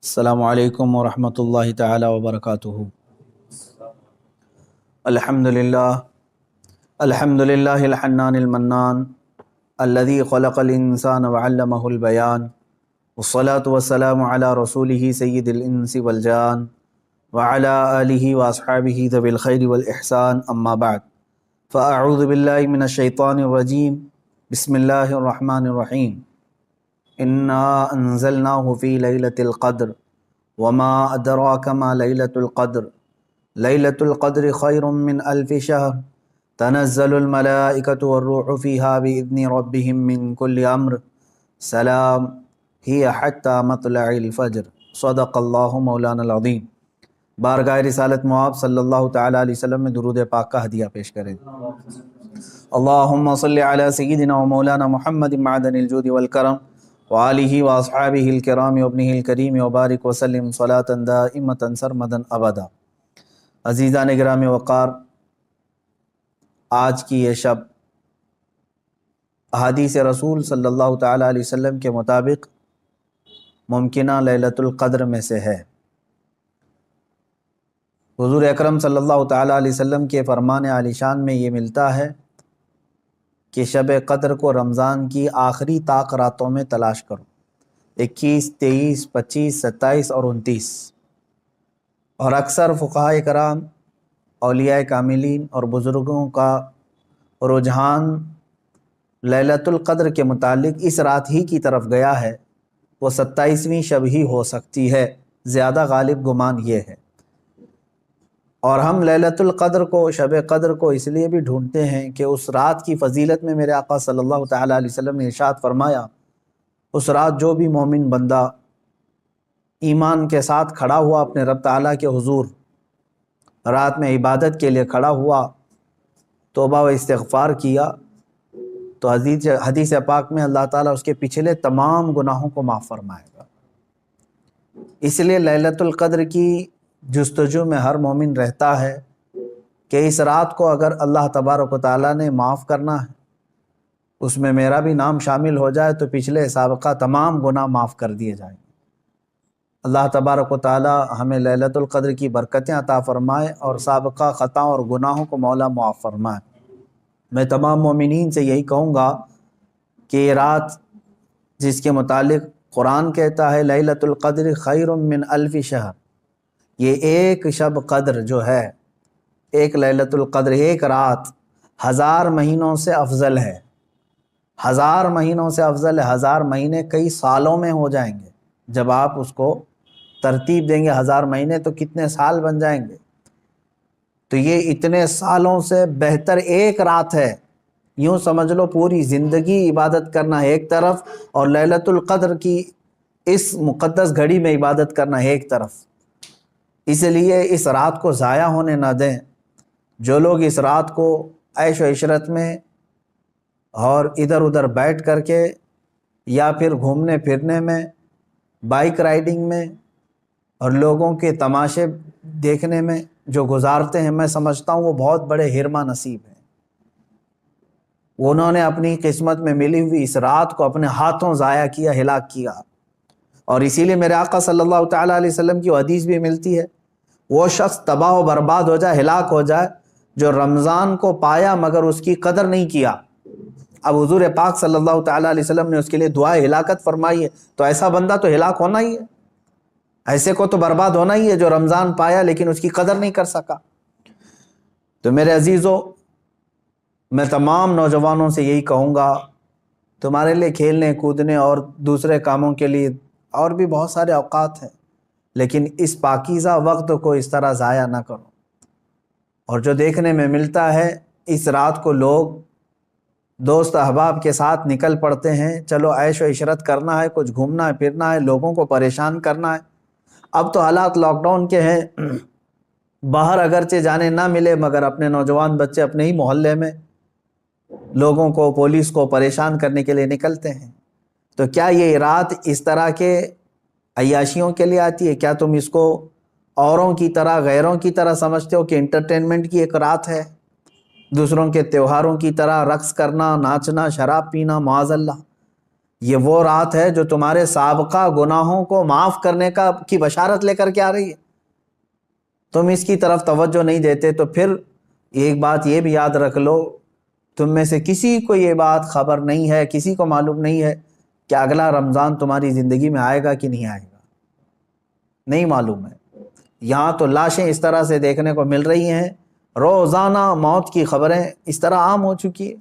السلام علیکم ورحمۃ اللہ تعالی وبرکاتہ۔ الحمد للہ الحنان المنان الذي خلق الانسان وعلمه البیان، والصلاة والسلام علی رسولہ سید الانس والجان وعلی آلہ واصحابہ ذوی الخیر والاحسان، اما بعد فاعوذ باللہ من الشیطان الرجیم، بسم اللہ الرحمن الرحیم۔ انا انزلناہ فی لیلۃ القدر وما ادراک ما لیلۃ القدر لیلۃ القدر خیر من الف شہر تنزل الملائکۃ والروح فیہا باذن ربہم من کل امر سلام ہی حتی مطلع الفجر، صدق اللہ مولانا العظیم۔ بارگاہ رسالت مآب صلی اللہ تعالی علیہ وسلم میں درود پاک کا ہدیہ پیش کریں۔ اللہم صلی علی سیدنا و مولانا محمد معدن الجود والکرم وآلہ واصحابہ الکرام وابنہ الکریم وبارک وسلم صلاۃ دائمۃ سرمدا ابدا۔ عزیزان گرام وقار، آج کی یہ شب احادیث رسول صلی اللہ تعالی علیہ وسلم کے مطابق ممکنہ لیلۃ القدر میں سے ہے۔ حضور اکرم صلی اللہ تعالی علیہ وسلم کے فرمان عالی شان میں یہ ملتا ہے کہ شب قدر کو رمضان کی آخری طاق راتوں میں تلاش کرو، 21، 23، 25، 27 اور 29۔ اور اکثر فقہائے کرام، اولیاء کاملین اور بزرگوں کا رجحان لیلۃ القدر کے متعلق اس رات ہی کی طرف گیا ہے، وہ 27ویں شب ہی ہو سکتی ہے، زیادہ غالب گمان یہ ہے۔ اور ہم لیلۃ القدر کو، شب قدر کو اس لیے بھی ڈھونڈتے ہیں کہ اس رات کی فضیلت میں میرے آقا صلی اللہ تعالی علیہ وسلم نے ارشاد فرمایا، اس رات جو بھی مومن بندہ ایمان کے ساتھ کھڑا ہوا اپنے رب تعالیٰ کے حضور، رات میں عبادت کے لیے کھڑا ہوا، توبہ و استغفار کیا، تو حدیث پاک میں اللہ تعالیٰ اس کے پچھلے تمام گناہوں کو معاف فرمائے گا۔ اس لیے لیلۃ القدر کی جستجو میں ہر مومن رہتا ہے کہ اس رات کو اگر اللہ تبارک و تعالیٰ نے معاف کرنا ہے، اس میں میرا بھی نام شامل ہو جائے تو پچھلے سابقہ تمام گناہ معاف کر دیے جائیں گے۔ اللہ تبارک و تعالیٰ ہمیں لیلۃ القدر کی برکتیں عطا فرمائے اور سابقہ خطا اور گناہوں کو مولا معاف فرمائے۔ میں تمام مومنین سے یہی کہوں گا کہ یہ رات جس کے متعلق قرآن کہتا ہے لیلۃ القدر خیر من الف شہر، یہ ایک شب قدر جو ہے، ایک لیلۃ القدر، ایک رات 1000 مہینوں سے افضل ہے۔ 1000 مہینوں سے افضل ہے۔ 1000 مہینے کئی سالوں میں ہو جائیں گے۔ جب آپ اس کو ترتیب دیں گے 1000 مہینے تو کتنے سال بن جائیں گے۔ تو یہ اتنے سالوں سے بہتر ایک رات ہے۔ یوں سمجھ لو پوری زندگی عبادت کرنا ہے ایک طرف، اور لیلۃ القدر کی اس مقدس گھڑی میں عبادت کرنا ہے ایک طرف۔ اس لیے اس رات کو ضائع ہونے نہ دیں۔ جو لوگ اس رات کو عیش و عشرت میں اور ادھر ادھر بیٹھ کر کے یا پھر گھومنے پھرنے میں، بائک رائڈنگ میں اور لوگوں کے تماشے دیکھنے میں جو گزارتے ہیں، میں سمجھتا ہوں وہ بہت بڑے حرمہ نصیب ہیں۔ انہوں نے اپنی قسمت میں ملی ہوئی اس رات کو اپنے ہاتھوں ضائع کیا، ہلاک کیا۔ اور اسی لیے میرے آقا صلی اللہ تعالیٰ علیہ وسلم کی حدیث بھی ملتی ہے، وہ شخص تباہ و برباد ہو جائے، ہلاک ہو جائے جو رمضان کو پایا مگر اس کی قدر نہیں کیا۔ اب حضور پاک صلی اللہ تعالیٰ علیہ وسلم نے اس کے لیے دعائے ہلاکت فرمائی ہے، تو ایسا بندہ تو ہلاک ہونا ہی ہے، ایسے کو تو برباد ہونا ہی ہے جو رمضان پایا لیکن اس کی قدر نہیں کر سکا۔ تو میرے عزیزو، میں تمام نوجوانوں سے یہی کہوں گا، تمہارے لیے کھیلنے کودنے اور دوسرے کاموں کے لیے اور بھی بہت سارے اوقات ہیں، لیکن اس پاکیزہ وقت کو اس طرح ضائع نہ کرو۔ اور جو دیکھنے میں ملتا ہے، اس رات کو لوگ دوست احباب کے ساتھ نکل پڑتے ہیں، چلو عیش و عشرت کرنا ہے، کچھ گھومنا ہے پھرنا ہے، لوگوں کو پریشان کرنا ہے۔ اب تو حالات لاک ڈاؤن کے ہیں، باہر اگرچہ جانے نہ ملے مگر اپنے نوجوان بچے اپنے ہی محلے میں لوگوں کو، پولیس کو پریشان کرنے کے لیے نکلتے ہیں۔ تو کیا یہ رات اس طرح کے عیاشیوں کے لیے آتی ہے؟ کیا تم اس کو اوروں کی طرح، غیروں کی طرح سمجھتے ہو کہ انٹرٹینمنٹ کی ایک رات ہے، دوسروں کے تہواروں کی طرح رقص کرنا، ناچنا، شراب پینا، معاذ اللہ؟ یہ وہ رات ہے جو تمہارے سابقہ گناہوں کو معاف کرنے کی بشارت لے کر کے آ رہی ہے، تم اس کی طرف توجہ نہیں دیتے۔ تو پھر ایک بات یہ بھی یاد رکھ لو، تم میں سے کسی کو یہ بات خبر نہیں ہے، کسی کو معلوم نہیں ہے کہ اگلا رمضان تمہاری زندگی میں آئے گا کہ نہیں آئے گا، نہیں معلوم ہے۔ یہاں تو لاشیں اس طرح سے دیکھنے کو مل رہی ہیں، روزانہ موت کی خبریں اس طرح عام ہو چکی ہے۔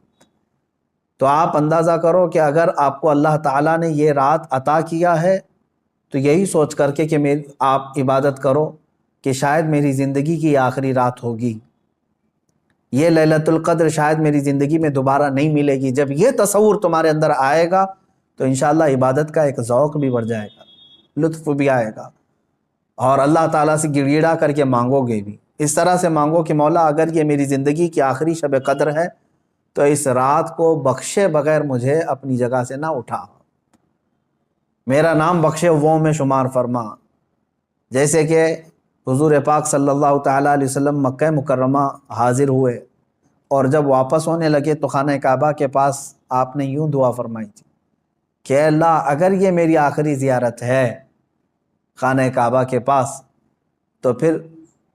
تو آپ اندازہ کرو کہ اگر آپ کو اللہ تعالیٰ نے یہ رات عطا کیا ہے تو یہی سوچ کر کے کہ آپ عبادت کرو کہ شاید میری زندگی کی آخری رات ہوگی، یہ لیلۃ القدر شاید میری زندگی میں دوبارہ نہیں ملے گی۔ جب یہ تصور تمہارے اندر آئے گا تو انشاءاللہ عبادت کا ایک ذوق بھی بڑھ جائے گا، لطف بھی آئے گا، اور اللہ تعالیٰ سے گڑ گڑا کر کے مانگو گے بھی۔ اس طرح سے مانگو کہ مولا اگر یہ میری زندگی کی آخری شب قدر ہے تو اس رات کو بخشے بغیر مجھے اپنی جگہ سے نہ اٹھا، میرا نام بخشے وہ میں شمار فرما۔ جیسے کہ حضور پاک صلی اللہ تعالیٰ علیہ وسلم مکہ مکرمہ حاضر ہوئے اور جب واپس ہونے لگے تو خانہ کعبہ کے پاس آپ نے یوں دعا فرمائی تھی کہ اے اللہ اگر یہ میری آخری زیارت ہے خانہ کعبہ کے پاس تو پھر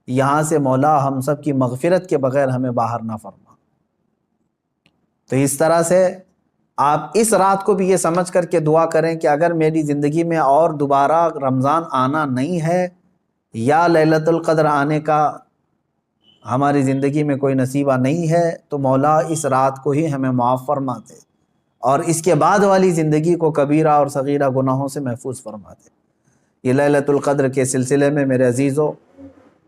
یہاں سے مولا ہم سب کی مغفرت کے بغیر ہمیں باہر نہ فرما۔ تو اس طرح سے آپ اس رات کو بھی یہ سمجھ کر کے دعا کریں کہ اگر میری زندگی میں اور دوبارہ رمضان آنا نہیں ہے یا لیلۃ القدر آنے کا ہماری زندگی میں کوئی نصیبہ نہیں ہے تو مولا اس رات کو ہی ہمیں معاف فرما دے اور اس کے بعد والی زندگی کو کبیرہ اور صغیرہ گناہوں سے محفوظ فرما دے۔ یہ لیلۃ القدر کے سلسلے میں میرے عزیزو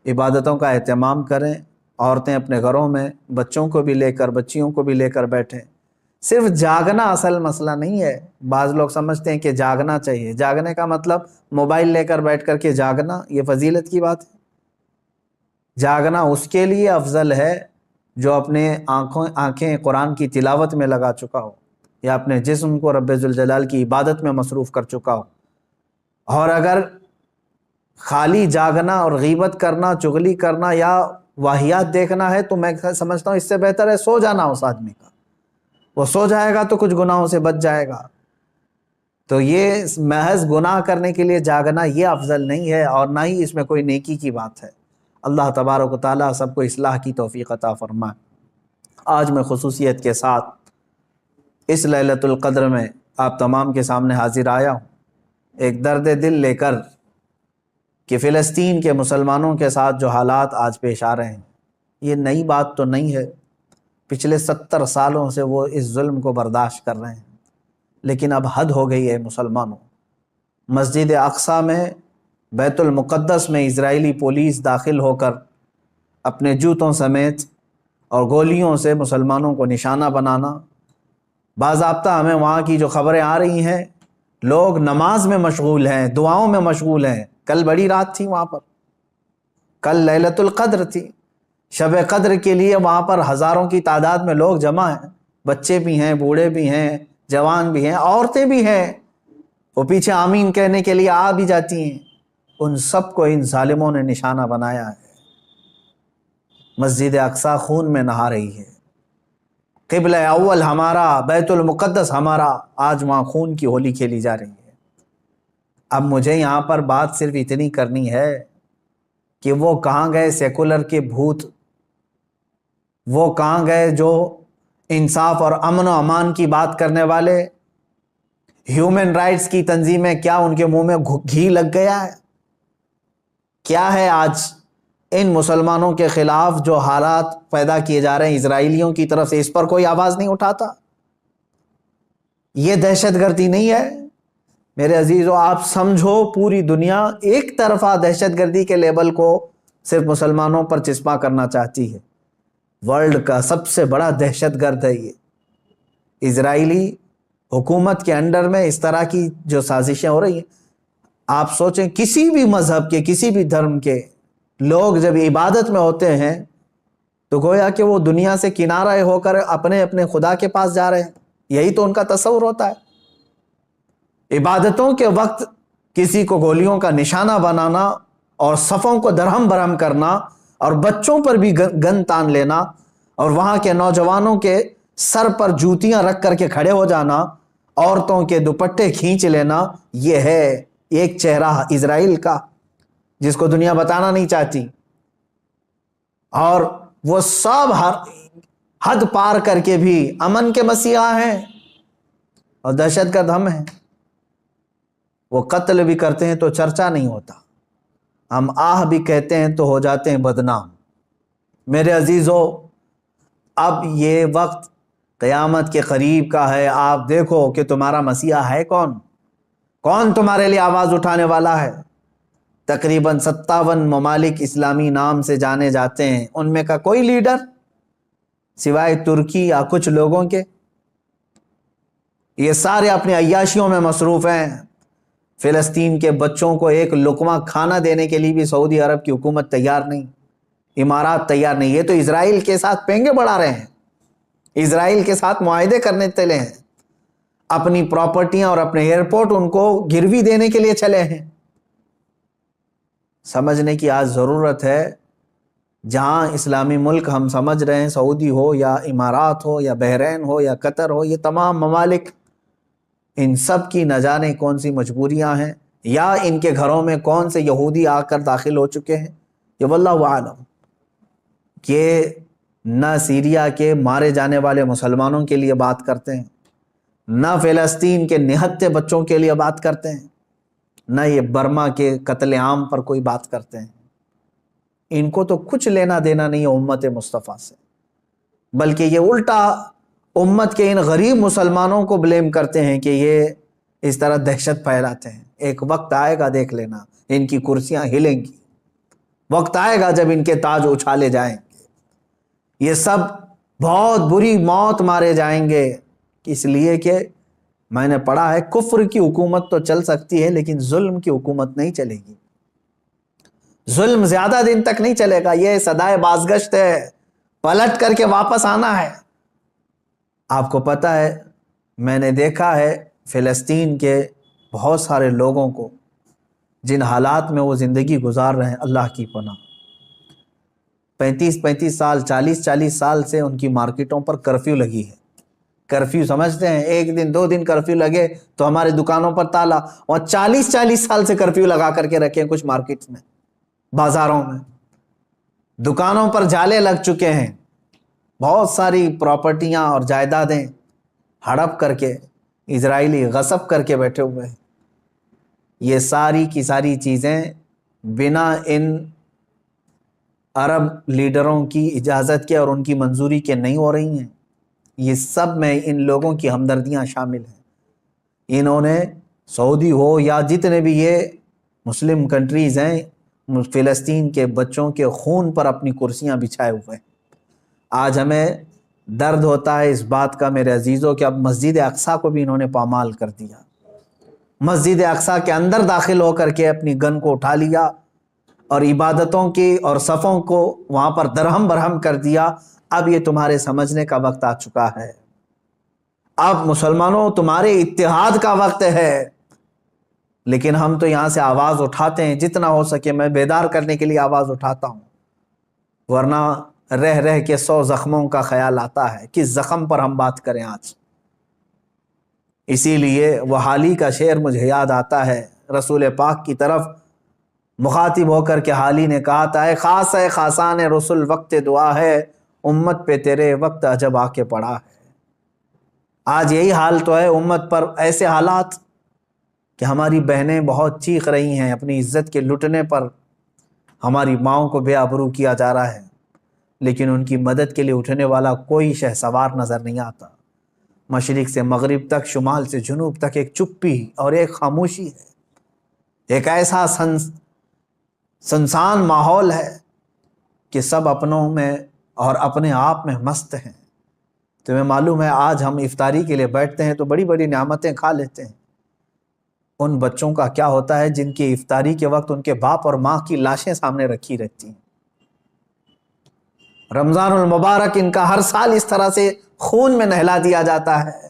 عبادتوں کا اہتمام کریں، عورتیں اپنے گھروں میں بچوں کو بھی لے کر بچیوں کو بھی لے کر بیٹھیں۔ صرف جاگنا اصل مسئلہ نہیں ہے، بعض لوگ سمجھتے ہیں کہ جاگنا چاہیے، جاگنے کا مطلب موبائل لے کر بیٹھ کر کے جاگنا، یہ فضیلت کی بات ہے۔ جاگنا اس کے لیے افضل ہے جو اپنے آنکھیں قرآن کی تلاوت میں لگا چکا ہو یا اپنے جسم کو رب ذوالجلال کی عبادت میں مصروف کر چکا ہو۔ اور اگر خالی جاگنا اور غیبت کرنا، چغلی کرنا یا واہیات دیکھنا ہے تو میں سمجھتا ہوں اس سے بہتر ہے سو جانا اس آدمی کا، وہ سو جائے گا تو کچھ گناہوں سے بچ جائے گا۔ تو یہ محض گناہ کرنے کے لیے جاگنا یہ افضل نہیں ہے اور نہ ہی اس میں کوئی نیکی کی بات ہے۔ اللہ تبارک و تعالیٰ سب کو اصلاح کی توفیق عطا فرمائے۔ آج میں خصوصیت کے ساتھ اس لیلۃ القدر میں آپ تمام کے سامنے حاضر آیا ہوں ایک درد دل لے کر کہ فلسطین کے مسلمانوں کے ساتھ جو حالات آج پیش آ رہے ہیں یہ نئی بات تو نہیں ہے، پچھلے 70 سالوں سے وہ اس ظلم کو برداشت کر رہے ہیں، لیکن اب حد ہو گئی ہے مسلمانوں۔ مسجد اقصیٰ میں، بیت المقدس میں اسرائیلی پولیس داخل ہو کر اپنے جوتوں سمیت اور گولیوں سے مسلمانوں کو نشانہ بنانا، باضابطہ ہمیں وہاں کی جو خبریں آ رہی ہیں لوگ نماز میں مشغول ہیں، دعاؤں میں مشغول ہیں۔ کل بڑی رات تھی وہاں پر، کل لیلۃ القدر تھی، شب قدر کے لیے وہاں پر ہزاروں کی تعداد میں لوگ جمع ہیں، بچے بھی ہیں، بوڑھے بھی ہیں، جوان بھی ہیں، عورتیں بھی ہیں، وہ پیچھے آمین کہنے کے لیے آ بھی جاتی ہیں۔ ان سب کو ان ظالموں نے نشانہ بنایا ہے۔ مسجد اقصیٰ خون میں نہا رہی ہے، قبلہ اول ہمارا، بیت المقدس ہمارا، آج وہاں خون کی ہولی کھیلی جا رہی ہے۔ اب مجھے یہاں پر بات صرف اتنی کرنی ہے کہ وہ کہاں گئے سیکولر کے بھوت، وہ کہاں گئے جو انصاف اور امن و امان کی بات کرنے والے، ہیومن رائٹس کی تنظیمیں، کیا ان کے منہ میں گھی لگ گیا ہے؟ کیا ہے آج ان مسلمانوں کے خلاف جو حالات پیدا کیے جا رہے ہیں اسرائیلیوں کی طرف سے، اس پر کوئی آواز نہیں اٹھاتا؟ یہ دہشت گردی نہیں ہے میرے عزیزو؟ آپ سمجھو پوری دنیا ایک طرفہ دہشت گردی کے لیبل کو صرف مسلمانوں پر چسپاں کرنا چاہتی ہے۔ ورلڈ کا سب سے بڑا دہشت گرد ہے یہ اسرائیلی حکومت کے انڈر میں اس طرح کی جو سازشیں ہو رہی ہیں۔ آپ سوچیں کسی بھی مذہب کے، کسی بھی دھرم کے لوگ جب عبادت میں ہوتے ہیں تو گویا کہ وہ دنیا سے کنارہ ہو کر اپنے اپنے خدا کے پاس جا رہے ہیں، یہی تو ان کا تصور ہوتا ہے۔ عبادتوں کے وقت کسی کو گولیوں کا نشانہ بنانا اور صفوں کو درہم برہم کرنا اور بچوں پر بھی گن تان لینا اور وہاں کے نوجوانوں کے سر پر جوتیاں رکھ کر کے کھڑے ہو جانا عورتوں کے دوپٹے کھینچ لینا، یہ ہے ایک چہرہ اسرائیل کا جس کو دنیا بتانا نہیں چاہتی، اور وہ سب حد پار کر کے بھی امن کے مسیحا ہیں اور دہشت گرد ہم ہیں۔ وہ قتل بھی کرتے ہیں تو چرچا نہیں ہوتا، ہم آہ بھی کہتے ہیں تو ہو جاتے ہیں بدنام۔ میرے عزیزو، اب یہ وقت قیامت کے قریب کا ہے، آپ دیکھو کہ تمہارا مسیحا ہے کون، کون تمہارے لیے آواز اٹھانے والا ہے۔ تقریباً 57 ممالک اسلامی نام سے جانے جاتے ہیں، ان میں کا کوئی لیڈر سوائے ترکی یا کچھ لوگوں کے؟ یہ سارے اپنی عیاشیوں میں مصروف ہیں۔ فلسطین کے بچوں کو ایک لقمہ کھانا دینے کے لیے بھی سعودی عرب کی حکومت تیار نہیں، امارات تیار نہیں۔ یہ تو اسرائیل کے ساتھ پینگے بڑھا رہے ہیں، اسرائیل کے ساتھ معاہدے کرنے چلے ہیں، اپنی پراپرٹیاں اور اپنے ایئرپورٹ ان کو گروی دینے کے لیے چلے ہیں۔ سمجھنے کی آج ضرورت ہے، جہاں اسلامی ملک ہم سمجھ رہے ہیں، سعودی ہو یا امارات ہو یا بحرین ہو یا قطر ہو، یہ تمام ممالک، ان سب کی نہ جانے کون سی مجبوریاں ہیں، یا ان کے گھروں میں کون سے یہودی آ کر داخل ہو چکے ہیں، یہ واللہ عالم۔ کہ نہ سیریا کے مارے جانے والے مسلمانوں کے لیے بات کرتے ہیں، نہ فلسطین کے نہتے بچوں کے لیے بات کرتے ہیں، نہ یہ برما کے قتل عام پر کوئی بات کرتے ہیں۔ ان کو تو کچھ لینا دینا نہیں ہے امت مصطفیٰ سے، بلکہ یہ الٹا امت کے ان غریب مسلمانوں کو بلیم کرتے ہیں کہ یہ اس طرح دہشت پھیلاتے ہیں۔ ایک وقت آئے گا، دیکھ لینا، ان کی کرسیاں ہلیں گی، وقت آئے گا جب ان کے تاج اچھالے جائیں گے، یہ سب بہت بری موت مارے جائیں گے۔ اس لیے کہ میں نے پڑھا ہے، کفر کی حکومت تو چل سکتی ہے لیکن ظلم کی حکومت نہیں چلے گی، ظلم زیادہ دن تک نہیں چلے گا، یہ صدائے بازگشت ہے، پلٹ کر کے واپس آنا ہے۔ آپ کو پتہ ہے، میں نے دیکھا ہے فلسطین کے بہت سارے لوگوں کو جن حالات میں وہ زندگی گزار رہے ہیں، اللہ کی پناہ، 35 سال 40 سال سے ان کی مارکیٹوں پر کرفیو لگی ہے۔ کرفیو سمجھتے ہیں، ایک دن 2 دن کرفیو لگے تو ہمارے دکانوں پر تالا، اور 40 سال سے کرفیو لگا کر کے رکھے ہیں کچھ مارکیٹس میں، بازاروں میں، دکانوں پر جالے لگ چکے ہیں، بہت ساری پراپرٹیاں اور جائیدادیں ہڑپ کر کے اسرائیلی غصب کر کے بیٹھے ہوئے ہیں۔ یہ ساری کی ساری چیزیں بنا ان عرب لیڈروں کی اجازت کے اور ان کی منظوری کے نہیں ہو رہی ہیں۔ یہ سب میں ان لوگوں کی ہمدردیاں شامل ہیں۔ انہوں نے سعودی ہو یا جتنے بھی یہ مسلم کنٹریز ہیں، فلسطین کے بچوں کے خون پر اپنی کرسیاں بچھائے ہوئے ہیں۔ آج ہمیں درد ہوتا ہے اس بات کا میرے عزیزوں کہ اب مسجد اقصیٰ کو بھی انہوں نے پامال کر دیا، مسجد اقصیٰ کے اندر داخل ہو کر کے اپنی گن کو اٹھا لیا اور عبادتوں کی اور صفوں کو وہاں پر درہم برہم کر دیا۔ اب یہ تمہارے سمجھنے کا وقت آ چکا ہے، اب مسلمانوں تمہارے اتحاد کا وقت ہے۔ لیکن ہم تو یہاں سے آواز اٹھاتے ہیں، جتنا ہو سکے میں بیدار کرنے کے لیے آواز اٹھاتا ہوں، ورنہ رہ رہ کے 100 زخموں کا خیال آتا ہے، کس زخم پر ہم بات کریں آج۔ اسی لیے وہ حالی کا شعر مجھے یاد آتا ہے، رسول پاک کی طرف مخاطب ہو کر کے حالی نے کہا تھا، اے خاص ہے خاصان رسول وقت دعا ہے، امت پہ تیرے وقت عجب آ کے پڑا ہے۔ آج یہی حال تو ہے امت پر، ایسے حالات کہ ہماری بہنیں بہت چیخ رہی ہیں اپنی عزت کے لٹنے پر، ہماری ماؤں کو بے آبرو کیا جا رہا ہے، لیکن ان کی مدد کے لیے اٹھنے والا کوئی شہسوار نظر نہیں آتا۔ مشرق سے مغرب تک، شمال سے جنوب تک ایک چپی اور ایک خاموشی ہے، ایک ایسا سنسان ماحول ہے کہ سب اپنوں میں اور اپنے آپ میں مست ہیں۔ تمہیں معلوم ہے آج ہم افطاری کے لیے بیٹھتے ہیں تو بڑی بڑی نعمتیں کھا لیتے ہیں، ان بچوں کا کیا ہوتا ہے جن کی افطاری کے وقت ان کے باپ اور ماں کی لاشیں سامنے رکھی رہتی ہیں؟ رمضان المبارک ان کا ہر سال اس طرح سے خون میں نہلا دیا جاتا ہے۔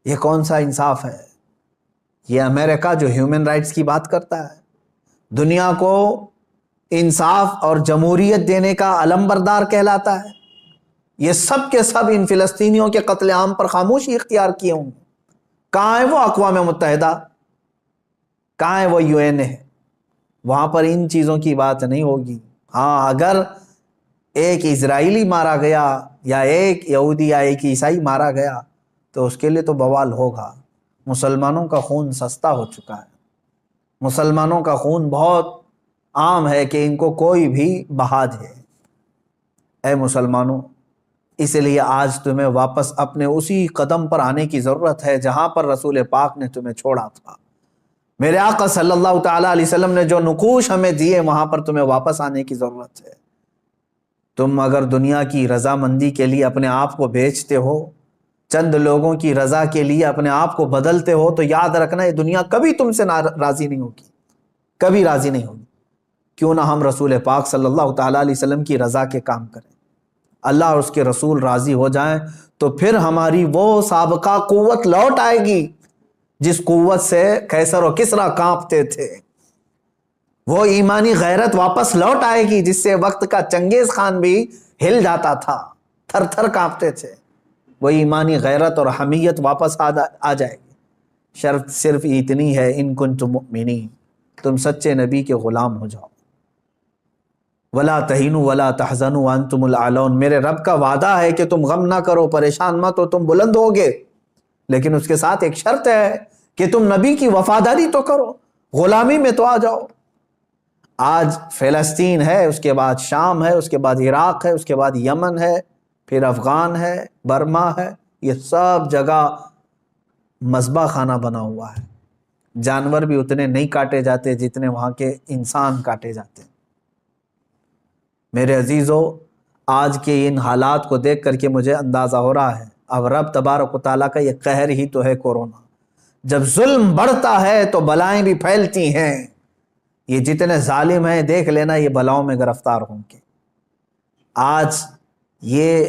یہ کون سا انصاف ہے؟ یہ امریکہ جو ہیومن رائٹس کی بات کرتا ہے، دنیا کو انصاف اور جمہوریت دینے کا علم بردار کہلاتا ہے، یہ سب کے سب ان فلسطینیوں کے قتل عام پر خاموشی اختیار کیے ہوں گے۔ کہاں ہے وہ اقوام متحدہ؟ کہاں ہے وہ UN ہے؟ وہاں پر ان چیزوں کی بات نہیں ہوگی۔ ہاں اگر ایک اسرائیلی مارا گیا یا ایک یہودی یا ایک عیسائی مارا گیا تو اس کے لیے تو بوال ہوگا۔ مسلمانوں کا خون سستا ہو چکا ہے، مسلمانوں کا خون بہت عام ہے کہ ان کو کوئی بھی بہا دے۔ اے مسلمانوں، اس لیے آج تمہیں واپس اپنے اسی قدم پر آنے کی ضرورت ہے جہاں پر رسول پاک نے تمہیں چھوڑا تھا۔ میرے آقا صلی اللہ تعالیٰ علیہ وسلم نے جو نقوش ہمیں دیے وہاں پر تمہیں واپس آنے کی ضرورت ہے۔ تم اگر دنیا کی رضامندی کے لیے اپنے آپ کو بیچتے ہو، چند لوگوں کی رضا کے لیے اپنے آپ کو بدلتے ہو، تو یاد رکھنا یہ دنیا کبھی تم سے راضی نہیں ہوگی، کبھی راضی نہیں ہوگی۔ کیوں نہ ہم رسول پاک صلی اللہ تعالیٰ علیہ وسلم کی رضا کے کام کریں، اللہ اور اس کے رسول راضی ہو جائیں تو پھر ہماری وہ سابقہ قوت لوٹ آئے گی جس قوت سے قیصر و کسریٰ کانپتے تھے۔ وہ ایمانی غیرت واپس لوٹ آئے گی جس سے وقت کا چنگیز خان بھی ہل جاتا تھا، تھر تھر کانپتے تھے۔ وہ ایمانی غیرت اور حمیت واپس آ جائے گی۔ شرط صرف اتنی ہے، ان کنتم مؤمنین، تم سچے نبی کے غلام ہو جاؤ۔ ولا تہینوا ولا تحزنوا وانتم الاعلون، میرے رب کا وعدہ ہے کہ تم غم نہ کرو، پریشان مت ہو، تم بلند ہوگے، لیکن اس کے ساتھ ایک شرط ہے کہ تم نبی کی وفاداری تو کرو، غلامی میں تو آ جاؤ۔ آج فلسطین ہے، اس کے بعد شام ہے، اس کے بعد عراق ہے، اس کے بعد یمن ہے، پھر افغان ہے، برما ہے، یہ سب جگہ مذبح خانہ بنا ہوا ہے۔ جانور بھی اتنے نہیں کاٹے جاتے جتنے وہاں کے انسان کاٹے جاتے ہیں۔ میرے عزیزو، آج کے ان حالات کو دیکھ کر کے مجھے اندازہ ہو رہا ہے اب رب تبارک و تعالیٰ کا یہ قہر ہی تو ہے کورونا۔ جب ظلم بڑھتا ہے تو بلائیں بھی پھیلتی ہیں۔ یہ جتنے ظالم ہیں دیکھ لینا یہ بلاؤں میں گرفتار ہوں گے۔ آج یہ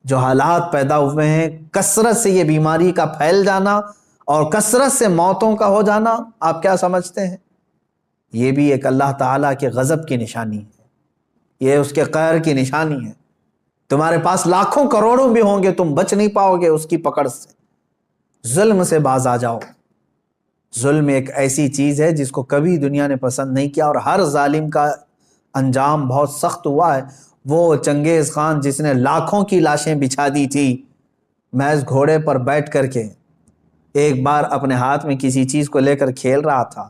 جو حالات پیدا ہوئے ہیں، کثرت سے یہ بیماری کا پھیل جانا اور کثرت سے موتوں کا ہو جانا، آپ کیا سمجھتے ہیں؟ یہ بھی ایک اللہ تعالیٰ کے غضب کی نشانی ہے، یہ اس کے قہر کی نشانی ہے۔ تمہارے پاس لاکھوں کروڑوں بھی ہوں گے، تم بچ نہیں پاؤ گے اس کی پکڑ سے۔ ظلم سے باز آ جاؤ۔ ظلم ایک ایسی چیز ہے جس کو کبھی دنیا نے پسند نہیں کیا، اور ہر ظالم کا انجام بہت سخت ہوا ہے۔ وہ چنگیز خان جس نے لاکھوں کی لاشیں بچھا دی تھی محض گھوڑے پر بیٹھ کر کے، ایک بار اپنے ہاتھ میں کسی چیز کو لے کر کھیل رہا تھا۔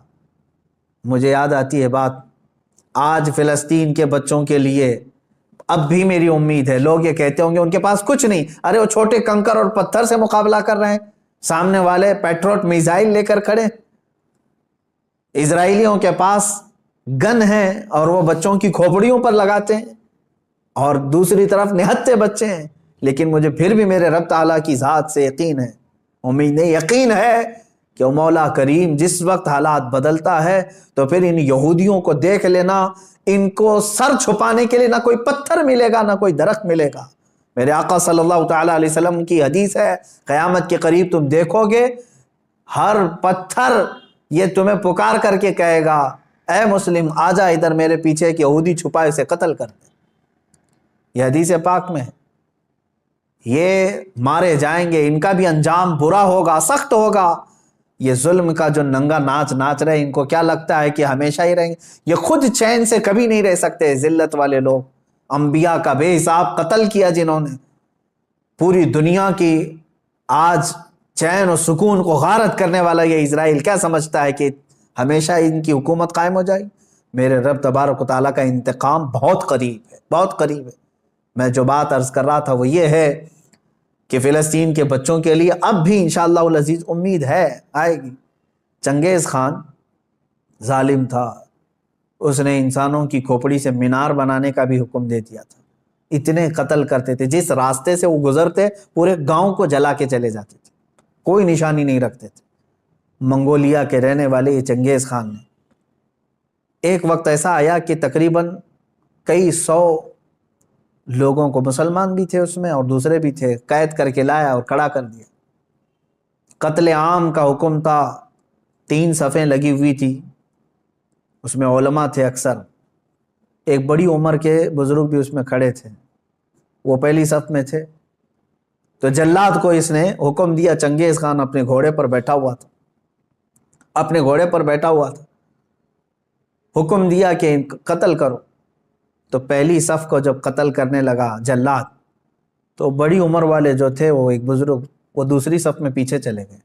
مجھے یاد آتی ہے بات، آج فلسطین کے بچوں کے لیے اب بھی میری امید ہے۔ لوگ یہ کہتے ہوں گے ان کے پاس کچھ نہیں، ارے وہ چھوٹے کنکر اور پتھر سے مقابلہ کر رہے ہیں، سامنے والے پیٹروٹ میزائل لے کر کھڑے۔ اسرائیلیوں کے پاس گن ہیں اور وہ بچوں کی کھوپڑیوں پر لگاتے ہیں، اور دوسری طرف نہتے بچے ہیں۔ لیکن مجھے پھر بھی میرے رب تعالیٰ کی ذات سے یقین ہے، امید نہیں یقین ہے کہ وہ مولا کریم جس وقت حالات بدلتا ہے تو پھر ان یہودیوں کو دیکھ لینا، ان کو سر چھپانے کے لیے نہ کوئی پتھر ملے گا نہ کوئی درخت ملے گا۔ میرے آقا صلی اللہ تعالیٰ علیہ وسلم کی حدیث ہے، قیامت کے قریب تم دیکھو گے ہر پتھر یہ تمہیں پکار کر کے کہے گا، اے مسلم آ جا ادھر، میرے پیچھے ایک یہودی چھپا ہے، اسے قتل کر دے۔ یہ حدیث پاک میں ہے۔ یہ مارے جائیں گے، ان کا بھی انجام برا ہوگا، سخت ہوگا۔ یہ ظلم کا جو ننگا ناچ ناچ رہے، ان کو کیا لگتا ہے کہ ہمیشہ ہی رہیں گے؟ یہ خود چین سے کبھی نہیں رہ سکتے۔ ذلت والے لوگ، انبیاء کا بے حساب قتل کیا جنہوں نے، پوری دنیا کی آج چین و سکون کو غارت کرنے والا یہ اسرائیل کیا سمجھتا ہے کہ ہمیشہ ان کی حکومت قائم ہو جائے گی؟ میرے رب تبارک و تعالیٰ کا انتقام بہت قریب ہے، بہت قریب ہے۔ میں جو بات عرض کر رہا تھا وہ یہ ہے کہ فلسطین کے بچوں کے لیے اب بھی انشاءاللہ العزیز امید ہے، آئے گی۔ چنگیز خان ظالم تھا، اس نے انسانوں کی کھوپڑی سے مینار بنانے کا بھی حکم دے دیا تھا۔ اتنے قتل کرتے تھے، جس راستے سے وہ گزرتے پورے گاؤں کو جلا کے چلے جاتے تھے، کوئی نشانی نہیں رکھتے تھے۔ منگولیا کے رہنے والے یہ چنگیز خان نے ایک وقت ایسا آیا کہ تقریباً کئی 100 لوگوں کو، مسلمان بھی تھے اس میں اور دوسرے بھی تھے، قید کر کے لایا اور کھڑا کر دیا۔ قتل عام کا حکم تھا، 3 صفیں لگی ہوئی تھی، اس میں علماء تھے اکثر، ایک بڑی عمر کے بزرگ بھی اس میں کھڑے تھے، وہ پہلی صف میں تھے۔ تو جلاد کو اس نے حکم دیا، چنگیز خان اپنے گھوڑے پر بیٹھا ہوا تھا، حکم دیا کہ قتل کرو۔ تو پہلی صف کو جب قتل کرنے لگا جلاد، تو بڑی عمر والے جو تھے وہ ایک بزرگ، وہ دوسری صف میں پیچھے چلے گئے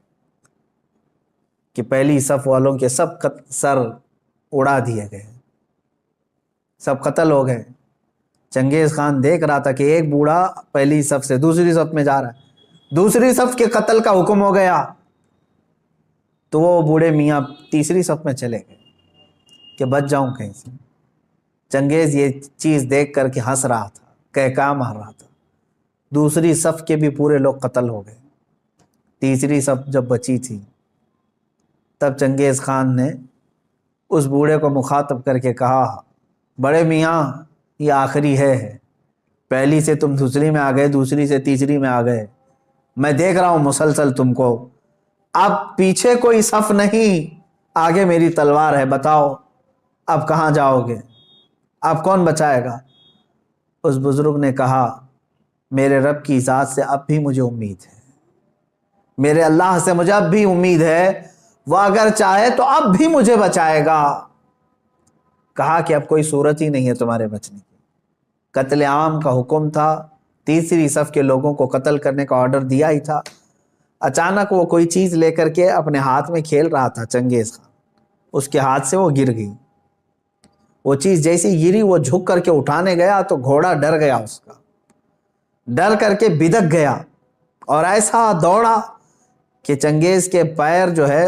کہ پہلی صف والوں کے سب سر اڑا دیے گئے، سب قتل ہو گئے۔ چنگیز خان دیکھ رہا تھا کہ ایک بوڑھا پہلی صف سے دوسری صف میں جا رہا ہے، دوسری صف کے قتل کا حکم ہو گیا، تو وہ بوڑھے میاں تیسری صف میں چلے گئے کہ بچ جاؤں کہیں سے۔ چنگیز یہ چیز دیکھ کر کے ہنس رہا تھا، کہکا مار رہا تھا، دوسری صف کے بھی پورے لوگ قتل ہو گئے، تیسری صف جب بچی تھی، تب چنگیز خان نے اس بوڑھے کو مخاطب کر کے کہا، بڑے میاں یہ آخری ہے، پہلی سے تم دوسری میں آ گئے، دوسری سے تیسری میں آ گئے، میں دیکھ رہا ہوں مسلسل تم کو، اب پیچھے کوئی صف نہیں، آگے میری تلوار ہے، بتاؤ اب کہاں جاؤ گے، اب کون بچائے گا؟ اس بزرگ نے کہا، میرے رب کی ذات سے اب بھی مجھے امید ہے، میرے اللہ سے مجھے اب بھی امید ہے، وہ اگر چاہے تو اب بھی مجھے بچائے گا۔ کہا کہ اب کوئی صورت ہی نہیں ہے تمہارے بچنے کی، قتل عام کا حکم تھا، تیسری صف کے لوگوں کو قتل کرنے کا آرڈر دیا ہی تھا۔ اچانک وہ کوئی چیز لے کر کے اپنے ہاتھ میں کھیل رہا تھا چنگیز خان، اس کے ہاتھ سے وہ گر گئی، وہ چیز جیسی گری وہ جھک کر کے اٹھانے گیا تو گھوڑا ڈر گیا، اس کا ڈر کر کے بدک گیا اور ایسا دوڑا کہ چنگیز کے پیر جو ہے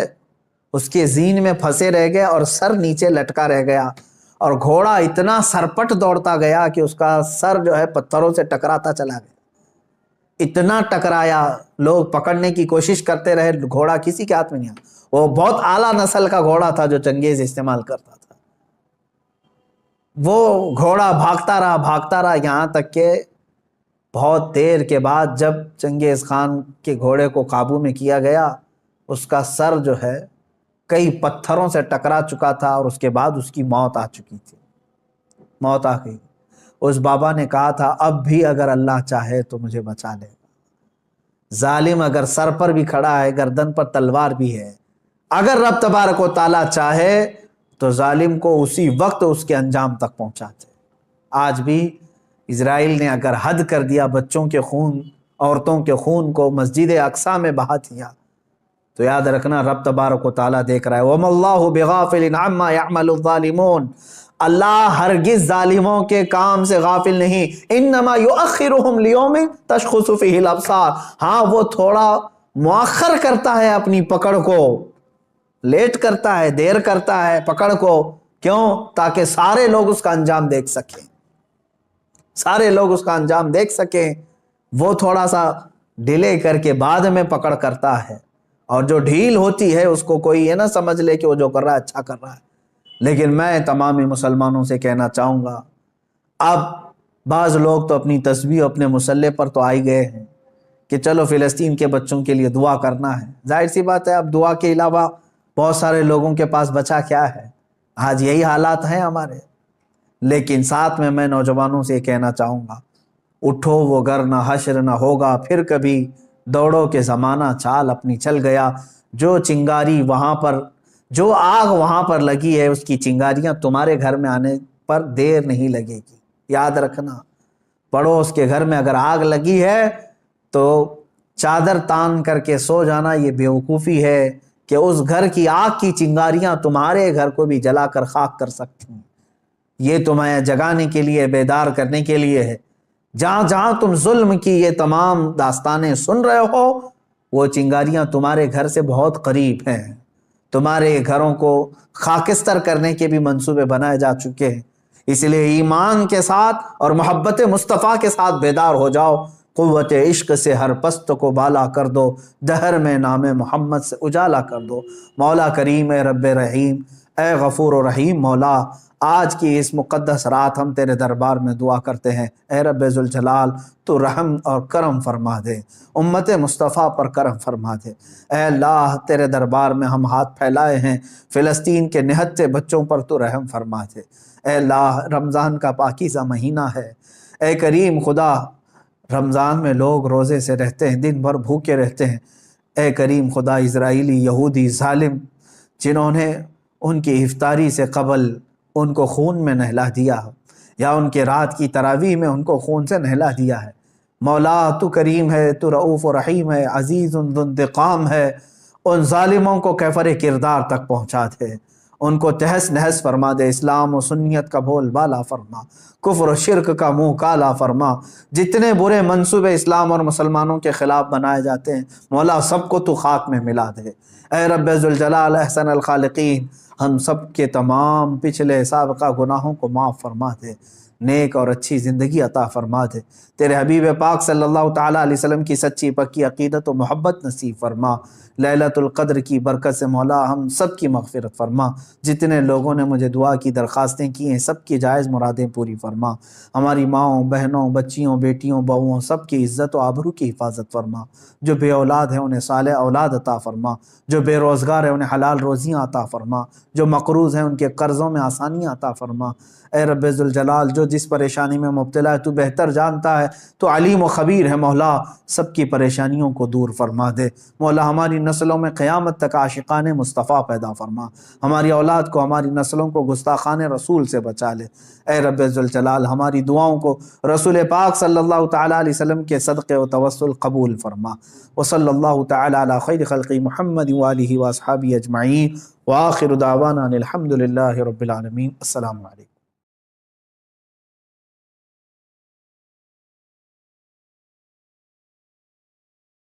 اس کے زین میں پھنسے رہ گئے اور سر نیچے لٹکا رہ گیا، اور گھوڑا اتنا سرپٹ دوڑتا گیا کہ اس کا سر جو ہے پتھروں سے ٹکراتا چلا گیا، اتنا ٹکرایا، لوگ پکڑنے کی کوشش کرتے رہے، گھوڑا کسی کے ہاتھ میں نہیں آیا۔ وہ بہت اعلیٰ نسل کا گھوڑا تھا جو چنگیز استعمال کرتا تھا۔ وہ گھوڑا بھاگتا رہا یہاں تک کہ بہت دیر کے بعد جب چنگیز خان کے گھوڑے کو قابو میں کیا گیا، اس کا سر جو ہے کئی پتھروں سے ٹکرا چکا تھا اور اس کے بعد اس کی موت آ چکی تھی، موت آ گئی۔ اس بابا نے کہا تھا، اب بھی اگر اللہ چاہے تو مجھے بچا لے گا، ظالم اگر سر پر بھی کھڑا ہے، گردن پر تلوار بھی ہے، اگر رب تبارک و تعالیٰ چاہے تو ظالم کو اسی وقت اس کے انجام تک پہنچاتے۔ آج بھی اسرائیل نے اگر حد کر دیا، بچوں کے خون، عورتوں کے خون کو مسجد اقصیٰ میں بہا دیا، تو یاد رکھنا رب تبارک و تعالیٰ دیکھ رہا ہے۔ وَمَا اللَّهُ بِغَافِلٍ عَمَّا يَعْمَلُ الظَّالِمُونَ، اللہ ہرگز ظالموں کے کام سے غافل نہیں۔ انما یؤخرہم لیوم تشخص فیہ الابصار، ہاں وہ تھوڑا مؤخر کرتا ہے اپنی پکڑ کو، لیٹ کرتا ہے، دیر کرتا ہے پکڑ کو، کیوں؟ تاکہ سارے لوگ اس کا انجام دیکھ سکیں، سارے لوگ اس کا انجام دیکھ سکیں۔ وہ تھوڑا سا ڈیلے کر کے بعد میں پکڑ کرتا ہے، اور جو ڈھیل ہوتی ہے اس کو کوئی یہ نہ سمجھ لے کہ وہ جو کر رہا ہے اچھا کر رہا ہے۔ لیکن میں تمامی مسلمانوں سے کہنا چاہوں گا، اب بعض لوگ تو اپنی تسبیح اپنے مسلح پر تو آئی گئے ہیں کہ چلو فلسطین کے بچوں کے لیے دعا کرنا ہے۔ ظاہر سی بات ہے، اب دعا کے علاوہ بہت سارے لوگوں کے پاس بچا کیا ہے، آج یہی حالات ہیں ہمارے۔ لیکن ساتھ میں نوجوانوں سے کہنا چاہوں گا، اٹھو وہ گر نہ حشر نہ ہوگا پھر کبھی، دوڑو کہ زمانہ چال اپنی چل گیا۔ جو چنگاری وہاں پر، جو آگ وہاں پر لگی ہے، اس کی چنگاریاں تمہارے گھر میں آنے پر دیر نہیں لگے گی۔ یاد رکھنا، پڑوس کے گھر میں اگر آگ لگی ہے تو چادر تان کر کے سو جانا، یہ بیوقوفی ہے کہ اس گھر کی آگ کی چنگاریاں تمہارے گھر کو بھی جلا کر خاک کر سکتی ہیں۔ یہ تمہیں جگانے کے لیے، بیدار کرنے کے لیے ہے۔ جہاں جہاں تم ظلم کی یہ تمام داستانیں سن رہے ہو، وہ چنگاریاں تمہارے گھر سے بہت قریب ہیں، تمہارے گھروں کو خاکستر کرنے کے بھی منصوبے بنائے جا چکے ہیں۔ اس لیے ایمان کے ساتھ اور محبت مصطفیٰ کے ساتھ بیدار ہو جاؤ، قوت عشق سے ہر پست کو بالا کر دو، دہر میں نام محمد سے اجالا کر دو۔ مولا کریم، اے رب رحیم، اے غفور و رحیم مولا، آج کی اس مقدس رات ہم تیرے دربار میں دعا کرتے ہیں، اے رب ذوالجلال تو رحم اور کرم فرما دے، امت مصطفیٰ پر کرم فرما دے۔ اے اللہ، تیرے دربار میں ہم ہاتھ پھیلائے ہیں، فلسطین کے نہتے بچوں پر تو رحم فرما دے۔ اے اللہ، رمضان کا پاکیزہ مہینہ ہے، اے کریم خدا، رمضان میں لوگ روزے سے رہتے ہیں، دن بھر بھوکے رہتے ہیں۔ اے کریم خدا، اسرائیلی یہودی ظالم جنہوں نے ان کی افطاری سے قبل ان کو خون میں نہلا دیا ہو، یا ان کے رات کی تراویح میں ان کو خون سے نہلا دیا ہے، مولا تو کریم ہے، تو رؤوف و رحیم ہے، عزیز ذو انتقام ہے، ان ظالموں کو کیفر کردار تک پہنچا دے، ان کو تہس نہس فرما دے، اسلام و سنیت کا بول بالا فرما، کفر و شرک کا منہ کالا فرما، جتنے برے منصوبے اسلام اور مسلمانوں کے خلاف بنائے جاتے ہیں مولا سب کو تو خاک میں ملا دے۔ اے رب ذوالجلال احسن الخالقین، ہم سب کے تمام پچھلے سابقہ گناہوں کو معاف فرما دے، نیک اور اچھی زندگی عطا فرما دے، تیرے حبیب پاک صلی اللہ تعالیٰ علیہ وسلم کی سچی پکی عقیدت و محبت نصیب فرما، لیلۃ القدر کی برکت سے مولا ہم سب کی مغفرت فرما، جتنے لوگوں نے مجھے دعا کی درخواستیں کی ہیں سب کی جائز مرادیں پوری فرما، ہماری ماؤں بہنوں بچیوں بیٹیوں بہوؤں سب کی عزت و آبرو کی حفاظت فرما، جو بے اولاد ہیں انہیں صالح اولاد عطا فرما، جو بے روزگار ہیں انہیں حلال روزیاں عطا فرما، جو مقروض ہیں ان کے قرضوں میں آسانیاں عطا فرما۔ اے رب ذوالجلال، جو جس پریشانی میں مبتلا ہے تو بہتر جانتا ہے، تو علیم و خبیر ہے، مولا سب کی پریشانیوں کو دور فرما دے، مولا ہماری نسلوں میں قیامت تک عاشقان مصطفیٰ پیدا فرما، ہماری اولاد کو ہماری نسلوں کو گستاخان رسول سے بچا لے۔ اے رب ذوالجلال، ہماری دعاؤں کو رسول پاک صلی اللہ تعالیٰ علیہ وسلم کے صدقے و توسل قبول فرما، وصلی اللہ تعالیٰ علی خیر خلق محمد وآلہ واصحابہ اجمعین، وآخر دعوانا الحمد للہ رب العالمین۔ السلام علیکم۔